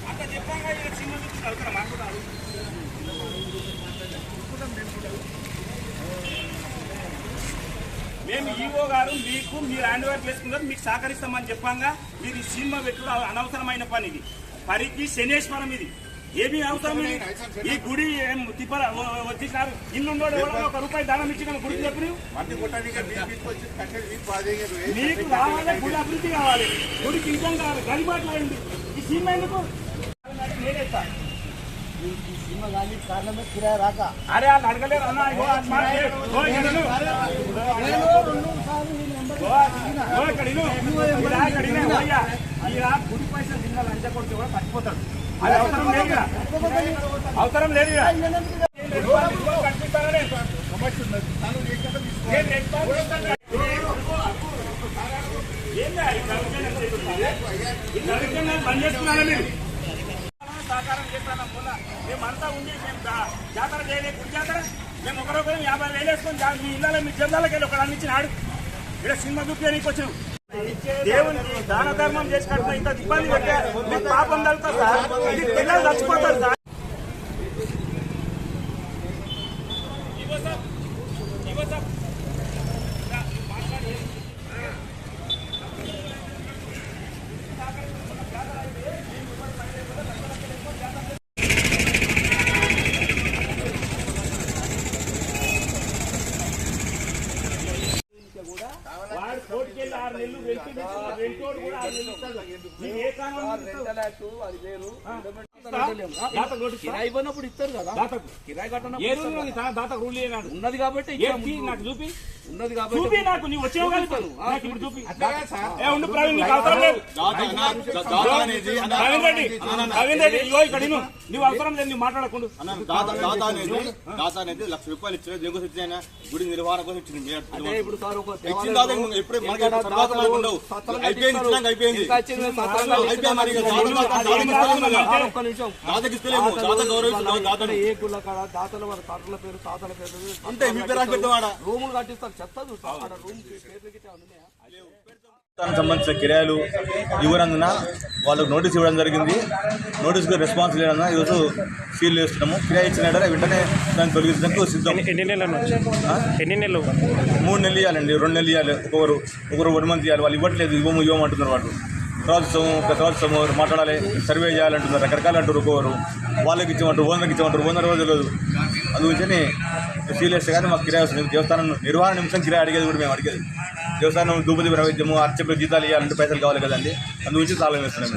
అంత చెప్పాక ఇక చిన్న చూస్తున్నారు మాకు మేము ఈవో గారు మీకు మీరు హ్యాండ్ ఓవర్ చేసుకున్నారు, మీకు సహకరిస్తామని చెప్పాగా మీరు ఈ సినిమా పెట్టుడు అనవసరమైన పని. ఇది పరికి శనేశ్వరం, ఇది ఏమీ అవసరం. ఈ గుడి తిప్పల వచ్చేసారు ఇల్లు ఒక రూపాయి దానం ఇచ్చిన గుడికి చెప్పి మీకు కావాలి, గుడి అభివృద్ధి కావాలి, గుడికి ఇంకం కావాలి, గడిబాట్లయింది. ఈ సినిమా ఎందుకు నేనేస్తా కారణమే కిరాయి రాక. అరే వాళ్ళు అడగలేరు అన్న. గుడి పైసలు తిన్న లంచ కొడితే కూడా పచ్చిపోతాడు. అది అవసరం లేదు, అవసరం లేదు. కనిపిస్తానని బంద్ చేస్తున్నారా మీరు? సహకారం చేస్తాను. మేమంతా ఉండి మేము జాతర చేయలేదు, గుడి జాతర మేము ఒకరొకరు 50,000 వేసుకొని మీ ఇళ్ళలో మీ జందాలకు వెళ్ళి ఒకడు అన్నించినాడు. ఇక్కడ సినిమా చూపించడానికి వచ్చినాం. దేవునికి దాన ధర్మం చేసి కట్టిన ఇంత ఇబ్బంది పెట్టే మీకు పాపం తగ్గుతుంది సార్. ఇది పిల్లలు చచ్చిపోతారు సార్. వాడు కోర్టుకెళ్ళి 6 నెలలు రెంటోడు కూడా 6 నెలలు ఇస్తాడు. ఏ కారణం అది వేరు. కిరాయి ఇవ్వనప్పుడు ఇస్తారు కదా, కిరాయి కట్టడం దాత రూల్ ఉన్నది కాబట్టి నాకు చూపి ఉన్నది కాబట్టి చూపి నాకు నీవు వచ్చేవాళ్ళు నాకు ఇప్పుడు చూపి ఉండు ప్రవీణ్, నీకు అవసరం లేదు. ప్రవీణ్ రెడ్డి ఇగో ఇక్కడ నువ్వు అవసరం లేదు, నువ్వు మాట్లాడకుండా. దాత అనేది 1,00,000 రూపాయలు ఇచ్చిన దేని కోసం ఇచ్చిన గుడి నిర్వహణ కోసం ఇచ్చింది. ఇప్పుడు సార్ ఎప్పుడు అయిపోయింది ఏ కుల కాడ దాతల వారి తాతల పేరు తాతల పేరు అంతే. మీ పేరు పెట్టవాడా రూములు కట్టిస్తారు, చెత్త రూమ్ సంబంధించిన కిరాయిలు ఇవ్వనందున వాళ్ళకు నోటీస్ ఇవ్వడం జరిగింది. నోటీస్కి రెస్పాన్స్ లేదన్న ఈరోజు సీల్ చేస్తున్నాము. కిరాయి ఇచ్చిన వెంటనే దాన్ని తొలగించడానికి సిద్ధం. ఎన్ని నెలలు? 3 నెలలు ఇవ్వాలండి, 2 నెలలు ఇవ్వాలి. ఒకరు 1 మంత్ ఇవ్వాలి. వాళ్ళు ఇవ్వట్లేదు, ఇవ్వమంటున్నారు. వాళ్ళు ప్రభుత్వం మాట్లాడాలి, సర్వే చేయాలంటున్నారు, రకరకాలు అంటారు. ఒక్కొక్కరు వాళ్ళకి ఇచ్చామంటారు, ఓనర్కి ఇచ్చామంటారు. ఓనర్ రోజు తెలియదు. అందుగురించి సీల్ చేస్తే కానీ మాకు కిరాయి వస్తుంది. దేవస్థానం నిర్వహణ నిమిషం కిరాయి అడిగేది కూడా మేము అడిగేది. దేవస్థానం ధూపదీప నైవేద్యము, అర్చకులు జీతాలు ఇవ్వాలంటే పైసలు కావాలి కదండి. అందుగురించి తాళం వేస్తున్నాం.